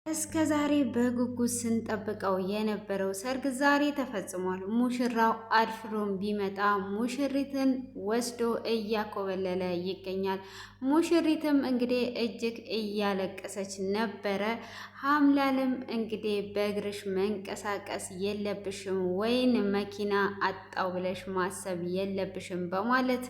እስከ ዛሬ በጉጉት ስንጠብቀው የነበረው ሰርግ ዛሬ ተፈጽሟል። ሙሽራው አድፍሮም ቢመጣ ሙሽሪትን ወስዶ እያኮበለለ ይገኛል። ሙሽሪትም እንግዲህ እጅግ እያለቀሰች ነበረ። ሀምላልም እንግዲህ በእግርሽ መንቀሳቀስ የለብሽም ወይን መኪና አጣው ብለሽ ማሰብ የለብሽም በማለት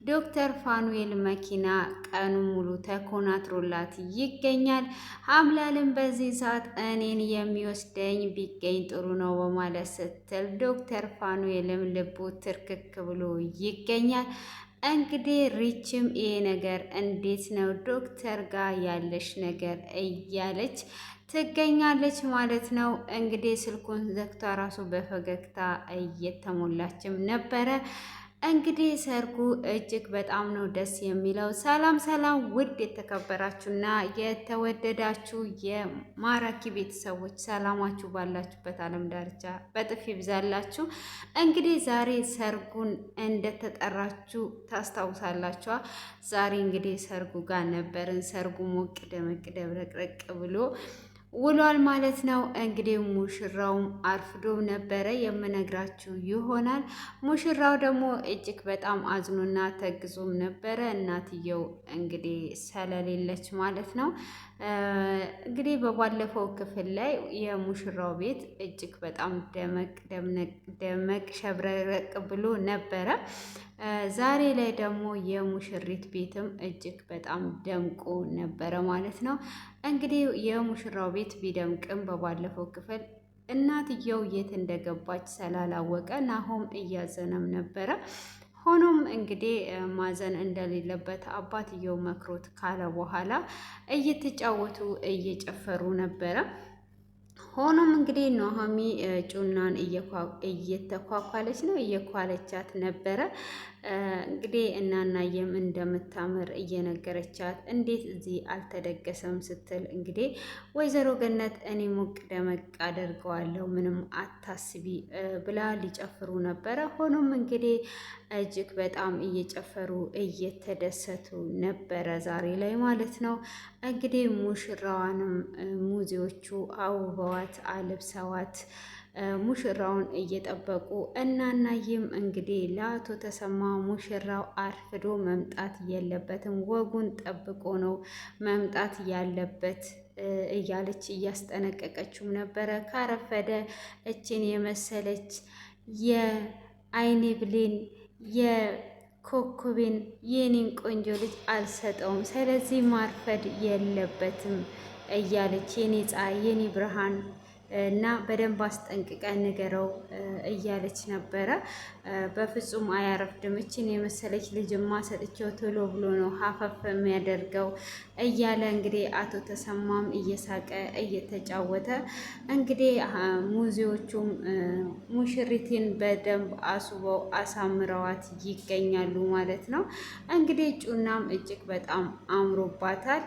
ዶክተር ፋኑኤል መኪና ቀኑ ሙሉ ተኮናትሮላት ይገኛል። ሀምላልም በዚህ ሰዓት እኔን የሚወስደኝ ቢገኝ ጥሩ ነው በማለት ስትል ዶክተር ፋኑኤልም ልቡ ትርክክ ብሎ ይገኛል። እንግዲህ ሪችም ይሄ ነገር እንዴት ነው ዶክተር ጋር ያለሽ ነገር እያለች ትገኛለች ማለት ነው። እንግዲህ ስልኩን ዘግቷ ራሱ በፈገግታ እየተሞላችም ነበረ። እንግዲህ ሰርጉ እጅግ በጣም ነው ደስ የሚለው። ሰላም ሰላም! ውድ የተከበራችሁና የተወደዳችሁ የማራኪ ቤተሰቦች ሰላማችሁ ባላችሁበት ዓለም ዳርቻ በጥፍ ይብዛላችሁ። እንግዲህ ዛሬ ሰርጉን እንደተጠራችሁ ታስታውሳላችኋ። ዛሬ እንግዲህ ሰርጉ ጋር ነበርን። ሰርጉ ሞቅ ደመቅ ደብረቅረቅ ብሎ ውሏል ማለት ነው። እንግዲህ ሙሽራውም አርፍዶም ነበረ የምነግራችሁ ይሆናል። ሙሽራው ደግሞ እጅግ በጣም አዝኖና ተግዞም ነበረ። እናትየው እንግዲህ ስለሌለች ማለት ነው። እንግዲህ በባለፈው ክፍል ላይ የሙሽራው ቤት እጅግ በጣም ደመቅ ሸብረቅ ብሎ ነበረ። ዛሬ ላይ ደግሞ የሙሽሪት ቤትም እጅግ በጣም ደምቆ ነበረ ማለት ነው። እንግዲህ የሙሽራው ቤት ቢደምቅም በባለፈው ክፍል እናትየው የት እንደገባች ስላላወቀ ናሆም እያዘነም ነበረ። ሆኖም እንግዲህ ማዘን እንደሌለበት አባትየው መክሮት ካለ በኋላ እየተጫወቱ እየጨፈሩ ነበረ። ሆኖም እንግዲህ ኑሃሚ ጩናን እየተኳኳለች ነው፣ እየኳለቻት ነበረ። እንግዲህ እናናየም እንደምታምር እየነገረቻት እንዴት እዚህ አልተደገሰም ስትል እንግዲህ ወይዘሮ ገነት እኔ ሞቅ ደመቅ አደርገዋለሁ ምንም አታስቢ ብላ ሊጨፍሩ ነበረ። ሆኖም እንግዲህ እጅግ በጣም እየጨፈሩ እየተደሰቱ ነበረ ዛሬ ላይ ማለት ነው። እንግዲህ ሙሽራዋንም ሙዚዎቹ አውበዋት አልብሰዋት ሙሽራውን እየጠበቁ እናናይም እንግዲህ ለአቶ ተሰማ ሙሽራው አርፍዶ መምጣት የለበትም፣ ወጉን ጠብቆ ነው መምጣት ያለበት እያለች እያስጠነቀቀችው ነበረ። ካረፈደ እችን የመሰለች የአይኔ ብሌን የኮኮቤን የኔን ቆንጆ ልጅ አልሰጠውም፣ ስለዚህ ማርፈድ የለበትም እያለች የኔ ፀሐይ የኔ ብርሃን እና በደንብ አስጠንቅቀን ንገረው እያለች ነበረ። በፍጹም አያረፍድም፣ እችን የመሰለች ልጅማ ሰጥቼው ቶሎ ብሎ ነው ሀፈፍ የሚያደርገው እያለ እንግዲህ አቶ ተሰማም እየሳቀ እየተጫወተ እንግዲህ ሙዚዎቹም ሙሽሪትን በደንብ አስበው አሳምረዋት ይገኛሉ ማለት ነው። እንግዲህ ጩናም እጅግ በጣም አምሮባታል።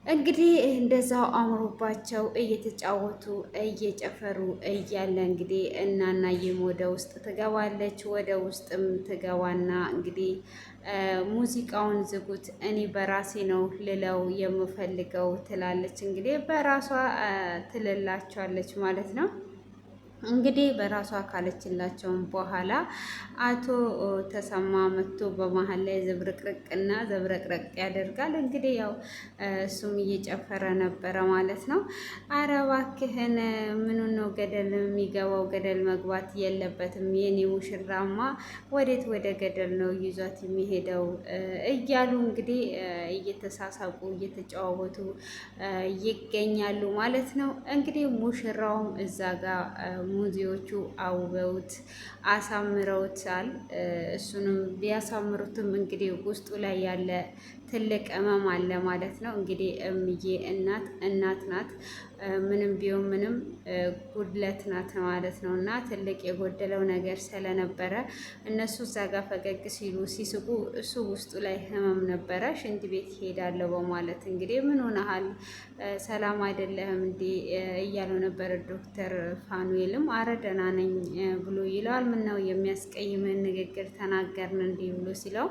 እንግዲህ እንደዛው አምሮባቸው እየተጫወቱ እየጨፈሩ እያለ እንግዲህ እናናይም ወደ ውስጥ ትገባለች። ወደ ውስጥም ትገባና እንግዲህ ሙዚቃውን ዝጉት፣ እኔ በራሴ ነው ልለው የምፈልገው ትላለች። እንግዲህ በራሷ ትልላቸዋለች ማለት ነው። እንግዲህ በራሷ ካለችላቸውም በኋላ አቶ ተሰማ መጥቶ በመሀል ላይ ዘብርቅርቅና ዘብረቅረቅ ያደርጋል። እንግዲህ ያው እሱም እየጨፈረ ነበረ ማለት ነው። አረ እባክህን ምኑ ነው ገደል የሚገባው? ገደል መግባት የለበትም የኔ ሙሽራማ ወዴት ወደ ገደል ነው ይዟት የሚሄደው? እያሉ እንግዲህ እየተሳሳቁ እየተጨዋወቱ ይገኛሉ ማለት ነው። እንግዲህ ሙሽራውም እዛ ጋር ሙዚዎቹ አውበውት አሳምረውታል። እሱንም ቢያሳምሩትም እንግዲህ ውስጡ ላይ ያለ ትልቅ ህመም አለ ማለት ነው። እንግዲህ እምዬ እናት ናት፣ ምንም ቢሆን ምንም ጉድለት ናት ማለት ነው። እና ትልቅ የጎደለው ነገር ስለነበረ እነሱ እዛ ጋር ፈገግ ሲሉ ሲስቁ፣ እሱ ውስጡ ላይ ህመም ነበረ። ሽንት ቤት ይሄዳለሁ በማለት እንግዲህ ምን ሆነሃል? ሰላም አይደለህም እንዴ እያለው ነበረ። ዶክተር ፋኑኤልም አረ ደህና ነኝ ብሎ ይለዋል። ምን ነው የሚያስቀይምን ንግግር ተናገርን እንዲህ ብሎ ሲለው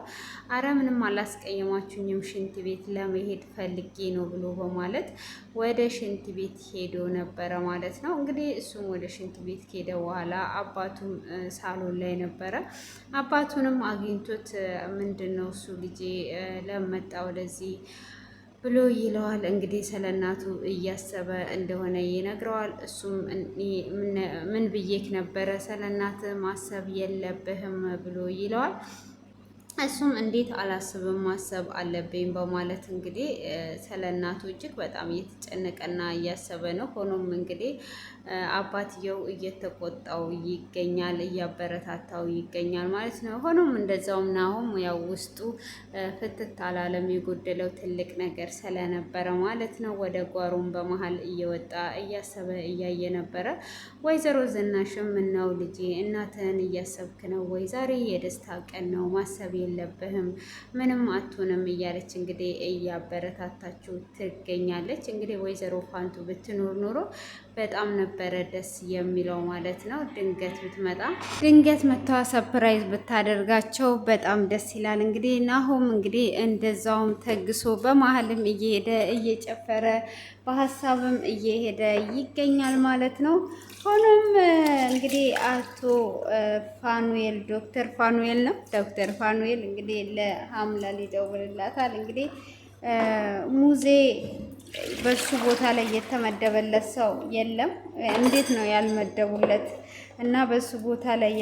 አረ ምንም አላስቀየማችሁኝ አልቻልኩኝም ሽንት ቤት ለመሄድ ፈልጌ ነው ብሎ በማለት ወደ ሽንት ቤት ሄዶ ነበረ ማለት ነው። እንግዲህ እሱም ወደ ሽንት ቤት ከሄደ በኋላ አባቱም ሳሎን ላይ ነበረ። አባቱንም አግኝቶት ምንድን ነው እሱ ልጄ ለመጣ ወደዚህ ብሎ ይለዋል። እንግዲህ ስለ እናቱ እያሰበ እንደሆነ ይነግረዋል። እሱም ምን ብዬክ ነበረ ስለ እናት ማሰብ የለብህም ብሎ ይለዋል። እሱም እንዴት አላስብም ማሰብ አለብኝ በማለት እንግዲህ ስለ እናቱ እጅግ በጣም እየተጨነቀና እያሰበ ነው። ሆኖም እንግዲህ አባትየው እየተቆጣው ይገኛል፣ እያበረታታው ይገኛል ማለት ነው። ሆኖም እንደዛውም ናሆም ያው ውስጡ ፍትት አላለም፣ የጎደለው ትልቅ ነገር ስለነበረ ማለት ነው። ወደ ጓሮም በመሀል እየወጣ እያሰበ እያየ ነበረ። ወይዘሮ ዝናሽም ምነው ልጄ እናትህን እያሰብክ ነው ወይ? ዛሬ የደስታ ቀን ነው፣ ማሰብ የለብህም ምንም አትሆንም እያለች እንግዲህ እያበረታታችሁ ትገኛለች። እንግዲህ ወይዘሮ ፋንቱ ብትኖር ኖሮ በጣም ነበረ ደስ የሚለው ማለት ነው። ድንገት መታ ሰፕራይዝ ብታደርጋቸው በጣም ደስ ይላል። እንግዲህ ናሆም እንግዲህ እንደዛውም ተግሶ በመሀልም እየሄደ እየጨፈረ በሀሳብም እየሄደ ይገኛል ማለት ነው። ሆኖም እንግዲህ አቶ ፋኑኤል ዶክተር ፋኑኤል እንግዲህ ለሀምላ ሊደውልላታል። እንግዲህ ሙዜ በሱ ቦታ ላይ የተመደበለት ሰው የለም። እንዴት ነው ያልመደቡለት? እና በሱ ቦታ ላይ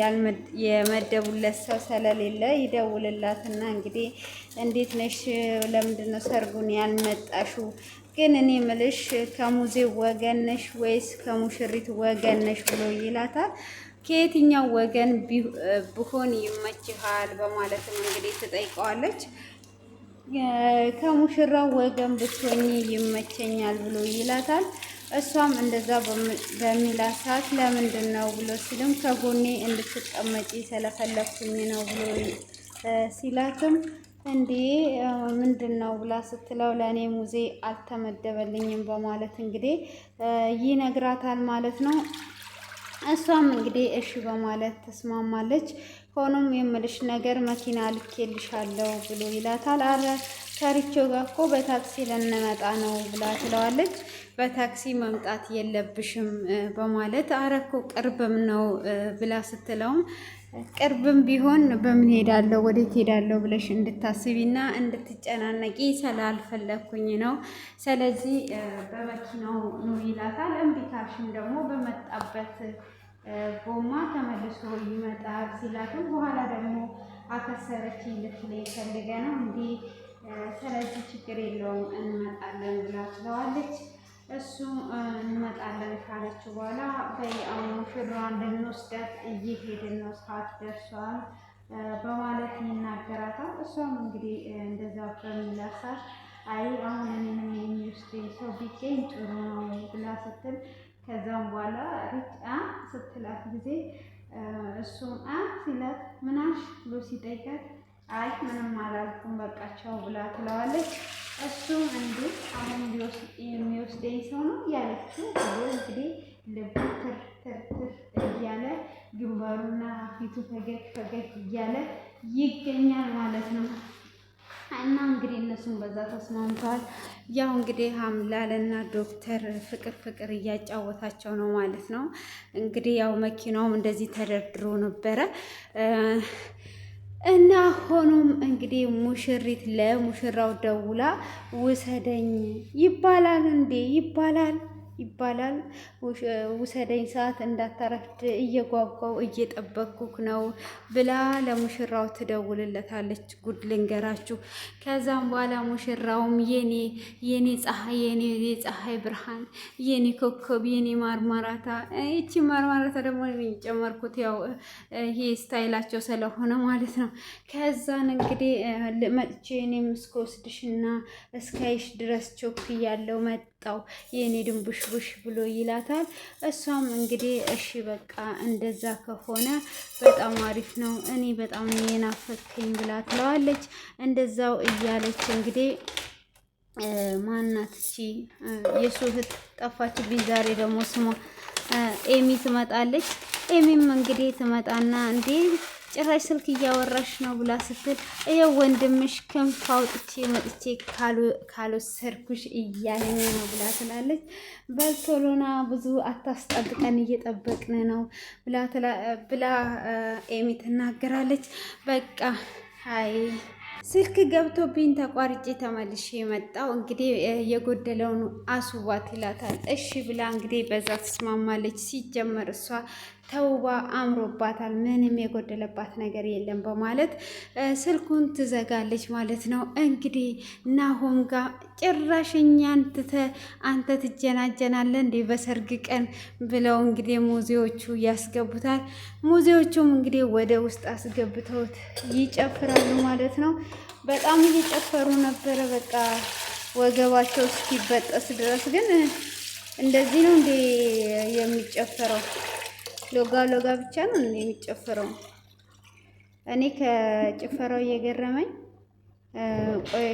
የመደቡለት ሰው ስለሌለ ይደውልላትና እንግዲህ እንዴት ነሽ? ለምንድን ነው ሰርጉን ያልመጣሹ? ግን እኔ ምልሽ ከሙዜ ወገን ነሽ ወይስ ከሙሽሪት ወገን ነሽ ብሎ ይላታል። ከየትኛው ወገን ብሆን ይመችሃል? በማለትም እንግዲህ ትጠይቀዋለች። ከሙሽራው ወገን ብትሆኚ ይመቸኛል ብሎ ይላታል። እሷም እንደዛ በሚላት ሰዓት ለምንድን ነው ብሎ ሲልም ከጎኔ እንድትቀመጪ ስለፈለኩኝ ነው ብሎ ሲላትም እንዴ ምንድን ነው ብላ ስትለው ለእኔ ሙዜ አልተመደበልኝም በማለት እንግዲህ ይነግራታል ማለት ነው። እሷም እንግዲህ እሺ በማለት ተስማማለች። ሆኖም የምልሽ ነገር መኪና ልኬልሻለሁ ብሎ ይላታል። አረ ከሪቾ ጋር እኮ በታክሲ ልንመጣ ነው ብላ ትለዋለች። በታክሲ መምጣት የለብሽም በማለት አረ እኮ ቅርብም ነው ብላ ስትለውም ቅርብም ቢሆን በምን ሄዳለሁ ወዴት ሄዳለሁ ብለሽ እንድታስቢና እንድትጨናነቂ ስላልፈለኩኝ ነው። ስለዚህ በመኪናው ነው ይላታል። እምቢ ካልሽም ደግሞ በመጣበት ጎማ ተመልሶ ይመጣል ሲላትም በኋላ ደግሞ አከሰረች ልትለኝ ፈልገ ነው እንዲህ ስለዚህ ችግር የለውም እንመጣለን ብላ ትለዋለች። እሱ እንመጣለን ካለችው በኋላ በአሁኑ ሙሽራዋን ልንወስዳት እየሄድን ነው፣ ሰዓት ደርሷል በማለት ይናገራታል። እሷም እንግዲህ እንደዛ በሚላት ሰዓት አይ አሁን እኔንም የሚወስደኝ ሰው ቢገኝ ጥሩ ነው ብላ ስትል ከዛም በኋላ ሪጫ ስትላት ጊዜ እሱም ሲላት ምናሽ ብሎ ሲጠይቃት አይ ምንም አላልኩም በቃቸው ብላ ትለዋለች። እሱም እንዴ አሁን የሚወስደኝ ሰው ነው ያለችው ብሎ እንግዲህ ልቡ ትርትር እያለ ግንባሩና ፊቱ ፈገግ እያለ ይገኛል ማለት ነው። እና እንግዲህ እነሱም በዛ ተስማምተዋል። ያው እንግዲህ ሀምላልና ዶክተር ፍቅር እያጫወታቸው ነው ማለት ነው። እንግዲህ ያው መኪናውም እንደዚህ ተደርድሮ ነበረ እና ሆኖም እንግዲህ ሙሽሪት ለሙሽራው ደውላ ውሰደኝ ይባላል እንዴ ይባላል ውሰደኝ ሰዓት እንዳታረፍድ እየጓጓው እየጠበቅኩክ ነው ብላ ለሙሽራው ትደውልለታለች። ጉድ ልንገራችሁ። ከዛም በኋላ ሙሽራውም የኔ ፀሐይ የፀሐይ ብርሃን የኔ ኮከብ የኔ ማርማራታ፣ ይቺ ማርማራታ ደግሞ የሚጨመርኩት ያው ይሄ ስታይላቸው ስለሆነ ማለት ነው። ከዛን እንግዲህ መጥቼ እኔም እስከወስድሽና እስካይሽ ድረስ ቾክ ያለው መጣው የኔ ድንቡሽቡሽ ብሎ ይላታል። እሷም እንግዲህ እሺ በቃ እንደዛ ከሆነ በጣም አሪፍ ነው፣ እኔ በጣም የናፈከኝ ብላ ትለዋለች። እንደዛው እያለች እንግዲህ ማናት እቺ የሱ እህት ጠፋችብኝ ዛሬ ደግሞ ስሟ ኤሚ ትመጣለች። ኤሚም እንግዲህ ትመጣና እንዴ ጭራሽ ስልክ እያወራሽ ነው ብላ ስትል ይኸው ወንድምሽ ክንፍ አውጥቼ መጥቼ ካልወሰድኩሽ እያለኝ ነው ብላ ትላለች። በቶሎና ብዙ አታስጠብቀን እየጠበቅን ነው ብላ ኤሚ ትናገራለች። በቃ አይ ስልክ ገብቶብኝ ተቋርጬ ተመልሼ የመጣው እንግዲህ የጎደለውን አስዋት ይላታል። እሺ ብላ እንግዲህ በዛ ትስማማለች። ሲጀመር እሷ ተውባ አምሮባታል፣ ምንም የጎደለባት ነገር የለም በማለት ስልኩን ትዘጋለች ማለት ነው። እንግዲህ ናሆም ጋር ጭራሽ እኛን አንተ ትጀናጀናለህ እንዴ በሰርግ ቀን ብለው እንግዲህ ሙዚዎቹ ያስገቡታል። ሙዚዎቹም እንግዲህ ወደ ውስጥ አስገብተውት ይጨፍራሉ ማለት ነው። በጣም እየጨፈሩ ነበረ፣ በቃ ወገባቸው እስኪበጠስ ድረስ። ግን እንደዚህ ነው እንዴ የሚጨፈረው? ሎጋ ሎጋ ብቻ ነው የሚጨፈረው። እኔ ከጭፈራው እየገረመኝ ቆይ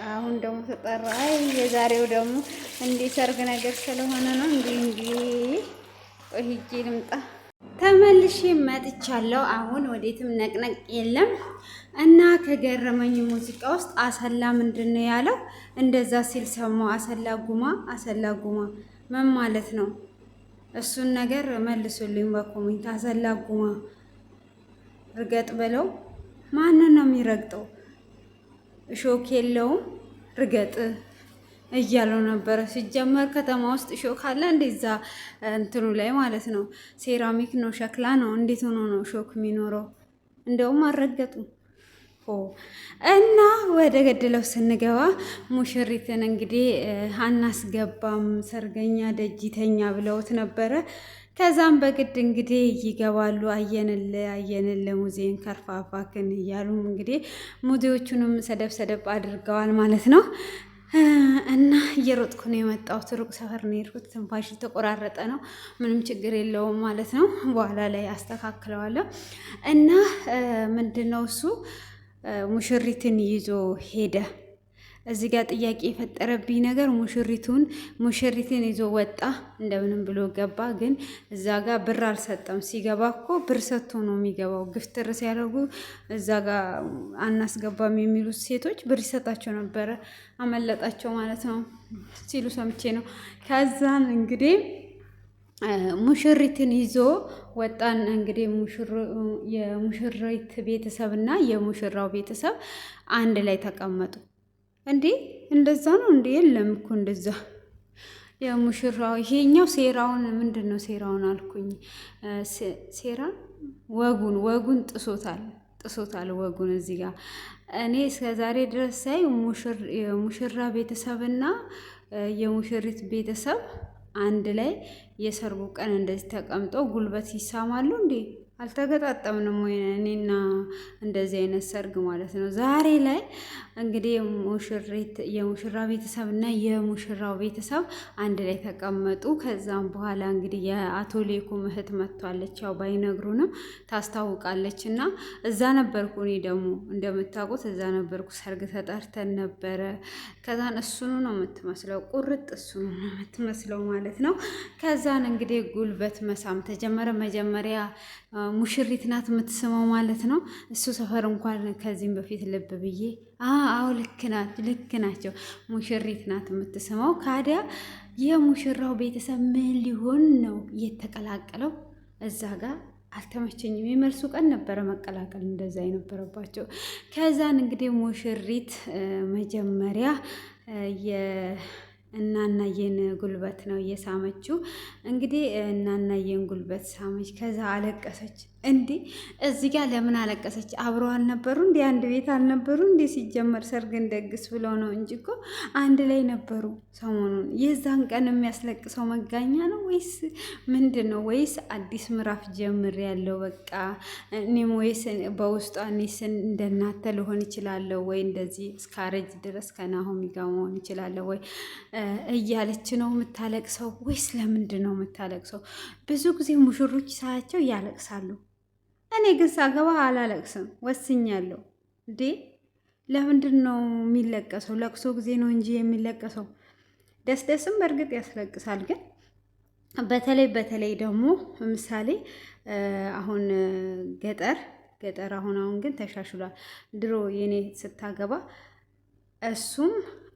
አሁን ደግሞ ተጠራ። አይ የዛሬው ደግሞ እንዴ ሰርግ ነገር ስለሆነ ነው እንዴ ቆይ ሂጄ ልምጣ። ተመልሼ መጥቻለሁ። አሁን ወዴትም ነቅነቅ የለም እና ከገረመኝ ሙዚቃ ውስጥ አሰላ ምንድን ነው ያለው? እንደዛ ሲል ሰማሁ። አሰላ ጉማ ምን ማለት ነው? እሱን ነገር መልሱልኝ በኮሜንት። አሰላጉማ ርገጥ ብለው ማንን ነው የሚረግጠው? እሾክ የለውም ርገጥ እያለው ነበረ። ሲጀመር ከተማ ውስጥ እሾክ አለ እንደዛ እንትኑ ላይ ማለት ነው። ሴራሚክ ነው ሸክላ ነው። እንዴት ሆኖ ነው እሾክ የሚኖረው? እንደውም አልረገጡም። እና ወደ ገድለው ስንገባ ሙሽሪትን እንግዲህ አናስገባም ሰርገኛ ደጅተኛ ብለውት ነበረ። ከዛም በግድ እንግዲህ ይገባሉ። አየንል ሙዚየን ከርፋፋክን እያሉም እንግዲህ ሙዚዎቹንም ሰደብ አድርገዋል ማለት ነው። እና እየሮጥኩ ነው የመጣሁት። ሩቅ ሰፈር ነው የሄድኩት። ትንፋሽ ተቆራረጠ ነው፣ ምንም ችግር የለውም ማለት ነው። በኋላ ላይ አስተካክለዋለሁ። እና ምንድን ነው እሱ ሙሽሪትን ይዞ ሄደ። እዚህ ጋር ጥያቄ የፈጠረብኝ ነገር ሙሽሪትን ይዞ ወጣ፣ እንደምንም ብሎ ገባ። ግን እዛ ጋር ብር አልሰጠም። ሲገባ እኮ ብር ሰጥቶ ነው የሚገባው። ግፍትር ሲያደርጉ እዛ ጋር አናስገባም የሚሉት ሴቶች ብር ይሰጣቸው ነበረ። አመለጣቸው ማለት ነው ሲሉ ሰምቼ ነው። ከዛን እንግዲህ ሙሽሪትን ይዞ ወጣን። እንግዲህ የሙሽሪት ቤተሰብ እና የሙሽራው ቤተሰብ አንድ ላይ ተቀመጡ። እንዴ እንደዛ ነው እንዴ? የለም እኮ እንደዛ። የሙሽራው ይሄኛው ሴራውን ምንድን ነው ሴራውን አልኩኝ። ሴራን ወጉን ጥሶታል ወጉን። እዚህ ጋር እኔ እስከዛሬ ድረስ ሳይ የሙሽራ ቤተሰብና የሙሽሪት ቤተሰብ አንድ ላይ የሰርጉ ቀን እንደዚህ ተቀምጠው ጉልበት ይሳማሉ እንዴ? አልተገጣጠምንም ወይ? እኔና እንደዚህ አይነት ሰርግ ማለት ነው። ዛሬ ላይ እንግዲህ የሙሽራ ቤተሰብ እና የሙሽራው ቤተሰብ አንድ ላይ ተቀመጡ። ከዛም በኋላ እንግዲህ የአቶ ሌኩም እህት መጥቷለች። ያው ባይነግሩንም ታስታውቃለች። እና እዛ ነበርኩ። እኔ ደግሞ እንደምታውቁት እዛ ነበርኩ። ሰርግ ተጠርተን ነበረ። ከዛን እሱኑ ነው የምትመስለው፣ ቁርጥ እሱኑ ነው የምትመስለው ማለት ነው። ከዛን እንግዲህ ጉልበት መሳም ተጀመረ። መጀመሪያ ሙሽሪት ናት የምትስመው ማለት ነው። እሱ ሰፈር እንኳን ከዚህም በፊት ልብ ብዬ አዎ ልክ ናቸው። ሙሽሪት ናት የምትስመው። ካዲያ የሙሽራው ቤተሰብ ምን ሊሆን ነው የተቀላቀለው? እዛ ጋር አልተመቸኝም። የመልሱ ቀን ነበረ መቀላቀል እንደዛ የነበረባቸው። ከዛን እንግዲህ ሙሽሪት መጀመሪያ እናናየን ጉልበት ነው እየሳመችው። እንግዲህ እናናየን ጉልበት ሳመች። ከዛ አለቀሰች። እንዴ እዚህ ጋር ለምን አለቀሰች? አብረው አልነበሩ እንዴ? አንድ ቤት አልነበሩ እንዴ? ሲጀመር ሰርግ እንደግስ ብለው ነው እንጂ እኮ አንድ ላይ ነበሩ ሰሞኑን። የዛን ቀን የሚያስለቅሰው መጋኛ ነው ወይስ ምንድን ነው? ወይስ አዲስ ምዕራፍ ጀምር ያለው በቃ እኔም ወይስ በውስጧ እኔስ እንደናተ ልሆን ይችላለሁ ወይ እንደዚህ እስካረጅ ድረስ ከናሆም ጋር መሆን ይችላለሁ ወይ እያለች ነው የምታለቅሰው? ወይስ ለምንድን ነው የምታለቅሰው? ብዙ ጊዜ ሙሽሮች ሳያቸው ያለቅሳሉ። እኔ ግን ሳገባ አላለቅስም፣ ወስኛለሁ። እንዴ ለምንድን ነው የሚለቀሰው? ለቅሶ ጊዜ ነው እንጂ የሚለቀሰው። ደስም በእርግጥ ያስለቅሳል። ግን በተለይ ደግሞ ምሳሌ አሁን ገጠር ገጠር አሁን ግን ተሻሽሏል። ድሮ የኔ ስታገባ እሱም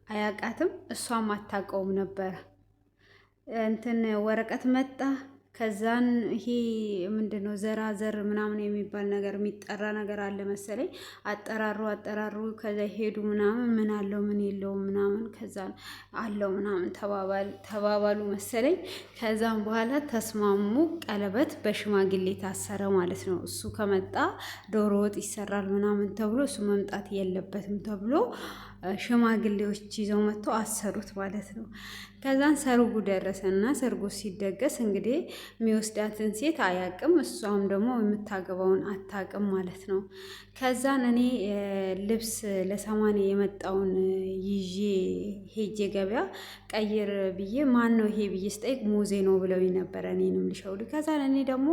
አያውቃትም እሷም አታውቀውም ነበረ። እንትን ወረቀት መጣ። ከዛን ይሄ ምንድነው ዘራዘር ምናምን የሚባል ነገር የሚጠራ ነገር አለ መሰለኝ። አጠራሩ ከዛ ሄዱ ምናምን ምን አለው ምን የለውም ምናምን ከዛን አለው ምናምን ተባባሉ መሰለኝ። ከዛም በኋላ ተስማሙ። ቀለበት በሽማግሌ ታሰረ ማለት ነው። እሱ ከመጣ ዶሮ ወጥ ይሰራል ምናምን ተብሎ እሱ መምጣት የለበትም ተብሎ ሽማግሌዎች ይዘው መጥተው አሰሩት ማለት ነው። ከዛን ሰርጉ ደረሰና ሰርጉ ሲደገስ እንግዲህ የሚወስዳትን ሴት አያቅም፣ እሷም ደግሞ የምታገባውን አታቅም ማለት ነው። ከዛን እኔ ልብስ ለሰማንያ የመጣውን ይዤ ሄጄ ገበያ ቀይር ብዬ ማን ነው ይሄ ብዬ ስጠይቅ ሙዜ ነው ብለው ነበረ እኔንም ልሸውድ። ከዛን እኔ ደግሞ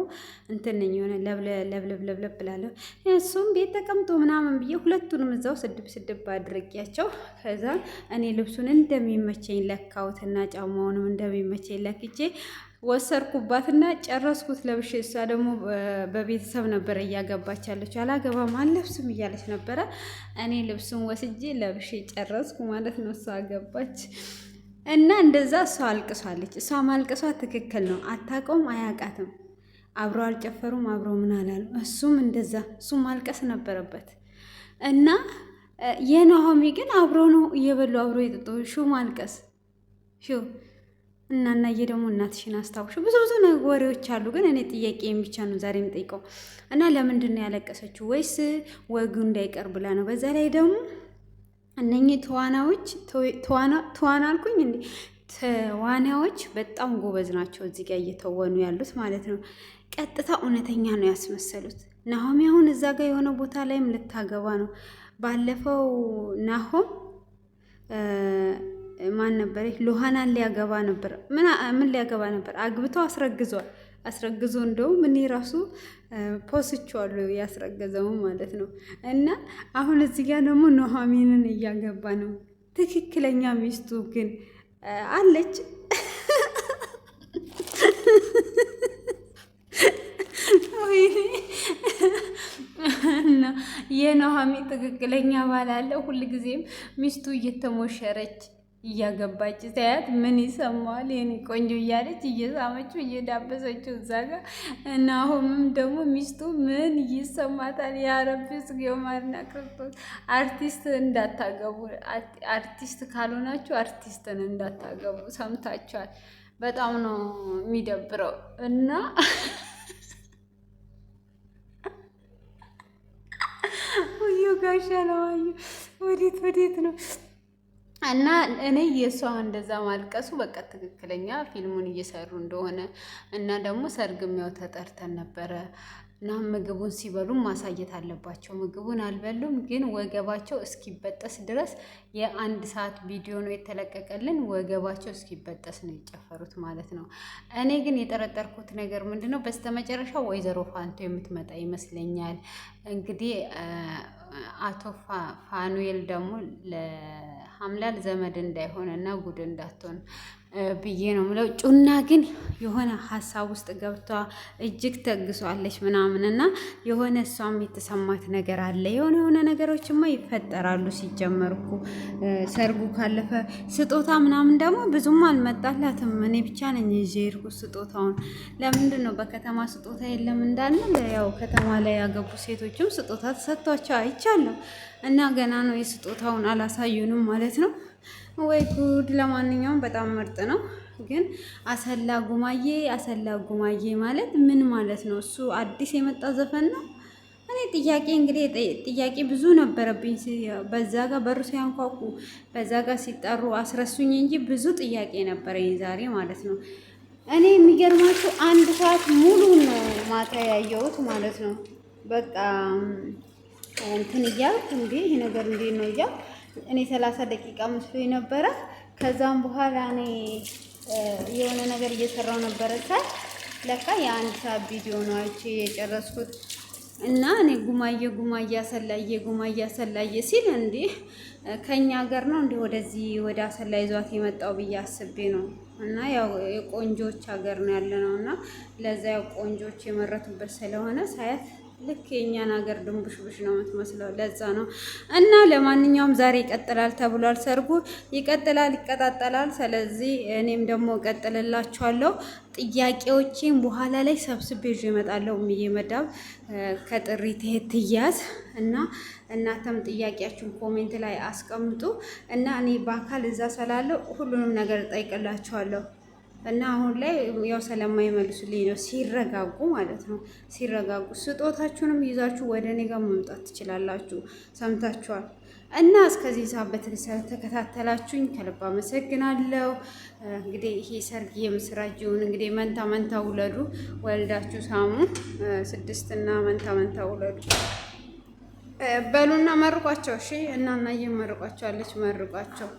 እንትን ነኝ የሆነ ለብለብ ብላለሁ። እሱም ቤት ተቀምጦ ምናምን ብዬ ሁለቱንም እዛው ስድብ አድርጊያቸው። ከዛ እኔ ልብሱን እንደሚመቸኝ ለካሁትና ጫማውንም እንደሚመቸኝ ለክቼ ወሰርኩባትና ጨረስኩት ለብሼ። እሷ ደግሞ በቤተሰብ ነበረ እያገባች ያለች፣ አላገባም አልለብስም እያለች ነበረ። እኔ ልብሱን ወስጄ ለብሼ ጨረስኩ ማለት ነው። እሷ አገባች እና እንደዛ እሷ አልቅሷለች። እሷ ማልቀሷ ትክክል ነው። አታውቀውም፣ አያውቃትም። አብረው አልጨፈሩም፣ አብረው ምን አላሉ። እሱም እንደዛ እሱም ማልቀስ ነበረበት እና የኑሃሚ ግን አብሮ ነው እየበሉ አብሮ የጠጡ ሹ ማልቀስ ሹ እና እናዬ ደግሞ እናትሽን አስታውሹ። ብዙ ወሬዎች አሉ፣ ግን እኔ ጥያቄ ብቻ ነው ዛሬ የምጠይቀው። እና ለምንድን ነው ያለቀሰችው? ወይስ ወጉ እንዳይቀር ብላ ነው? በዛ ላይ ደግሞ እነኚህ ተዋና አልኩኝ እንዴ ተዋናዎች በጣም ጎበዝ ናቸው፣ እዚህ ጋር እየተወኑ ያሉት ማለት ነው። ቀጥታ እውነተኛ ነው ያስመሰሉት። ናሆም አሁን እዛ ጋር የሆነ ቦታ ላይም ልታገባ ነው። ባለፈው ናሆም ማን ነበር? ሉሃናን ሊያገባ ነበር። ምን ሊያገባ ነበር? አግብተው አስረግዞ እንደውም እኔ ራሱ ፖስቼዋለሁ ያስረገዘው ማለት ነው። እና አሁን እዚህ ጋር ደግሞ ኑሃሚንን እያገባ ነው። ትክክለኛ ሚስቱ ግን አለች። እና የኑሃሚ ትክክለኛ ባል አለ። ሁልጊዜም ሚስቱ እየተሞሸረች እያገባች ታያት ምን ይሰማዋል የኔ ቆንጆ እያለች እየሳመችው እየዳበሰችው እዛ ጋር። እና አሁንም ደግሞ ሚስቱ ምን ይሰማታል? የአረብ ስጌማርና ክርስቶስ አርቲስት እንዳታገቡ፣ አርቲስት ካልሆናችሁ አርቲስትን እንዳታገቡ። ሰምታችኋል። በጣም ነው የሚደብረው። እና ውዩ ጋሻ ነው ወዴት ነው? እና እኔ የእሷ እንደዛ ማልቀሱ በቃ ትክክለኛ ፊልሙን እየሰሩ እንደሆነ እና ደግሞ ሰርግም ያው ተጠርተን ነበረ እና ምግቡን ሲበሉ ማሳየት አለባቸው። ምግቡን አልበሉም፣ ግን ወገባቸው እስኪበጠስ ድረስ የ1 ሰዓት ቪዲዮ ነው የተለቀቀልን። ወገባቸው እስኪበጠስ ነው የጨፈሩት ማለት ነው። እኔ ግን የጠረጠርኩት ነገር ምንድነው፣ በስተመጨረሻ ወይዘሮ ፋንቶ የምትመጣ ይመስለኛል። እንግዲህ አቶ ፋኑኤል ደግሞ ለሀምላል ዘመድ እንዳይሆን እና ጉድ እንዳትሆን ብዬ ነው ምለው። ጩና ግን የሆነ ሀሳብ ውስጥ ገብቷ እጅግ ተግሷለች ምናምን እና የሆነ እሷም የተሰማት ነገር አለ። የሆነ ነገሮችማ ይፈጠራሉ። ሲጀመርኩ ሰርጉ ካለፈ ስጦታ ምናምን ደግሞ ብዙም አልመጣላትም። እኔ ብቻ ነኝ ይዤ ሄድኩት ስጦታውን። ለምንድን ነው በከተማ ስጦታ የለም እንዳልን? ያው ከተማ ላይ ያገቡ ሴቶችም ስጦታ ተሰጥቷቸው አይቻለሁ እና ገና ነው የስጦታውን አላሳዩንም ማለት ነው። ወይ ጉድ! ለማንኛውም በጣም ምርጥ ነው። ግን አሰላ ጉማዬ ማለት ምን ማለት ነው? እሱ አዲስ የመጣ ዘፈን ነው? እኔ ጥያቄ ብዙ ነበረብኝ። በዛ ጋር በሩ ሲያንኳኩ፣ በዛ ጋር ሲጠሩ አስረሱኝ እንጂ ብዙ ጥያቄ ነበረኝ ዛሬ ማለት ነው። እኔ የሚገርማችሁ 1 ሰዓት ሙሉ ነው ማታ ያየሁት ማለት ነው። በቃ እንትን እያልኩ እንዴ ይሄ ነገር እንዴት ነው እያልኩ እኔ 30 ደቂቃ መስሎኝ ነበረ። ከዛም በኋላ እኔ የሆነ ነገር እየሰራው ነበረ ሳይ ለካ የ1 ሰዓት ቪዲዮ ነው አይቼ የጨረስኩት። እና እኔ ጉማዬ አሰላየ ሲል እንዴ ከኛ ሀገር ነው እንዴ ወደዚህ ወደ አሰላ ይዟት የመጣው ብዬ አስቤ ነው። እና ያው የቆንጆች ሀገር ነው ያለ ነው እና ለዛ ያው ቆንጆች የመረቱበት ስለሆነ ሳያት ልክ የእኛን ሀገር ድንቡሽቡሽ ነው የምትመስለው። ለዛ ነው እና ለማንኛውም ዛሬ ይቀጥላል ተብሏል። ሰርጉ ይቀጥላል፣ ይቀጣጠላል። ስለዚህ እኔም ደግሞ እቀጥልላችኋለሁ። ጥያቄዎቼን በኋላ ላይ ሰብስቤ ይዤ እመጣለሁ። እየመዳብ ከጥሪ ትያዝ እና እናንተም ጥያቄያችሁን ኮሜንት ላይ አስቀምጡ እና እኔ በአካል እዛ ስላለው ሁሉንም ነገር እጠይቅላችኋለሁ። እና አሁን ላይ ያው ስለማይመልሱልኝ ነው፣ ሲረጋጉ ማለት ነው። ሲረጋጉ ስጦታችሁንም ይዛችሁ ወደ እኔ ጋር መምጣት ትችላላችሁ። ሰምታችኋል። እና እስከዚህ ሰዓት በትዕግስት ስለተከታተላችሁኝ ከልብ አመሰግናለሁ። እንግዲህ ይሄ ሰርግ የምስራች ይሁን። እንግዲህ መንታ መንታ ውለዱ፣ ወልዳችሁ ሳሙ። 6 እና መንታ መንታ ውለዱ በሉና መርቋቸው። እሺ እና እናዬ መርቋቸው አለች፣ መርቋቸው።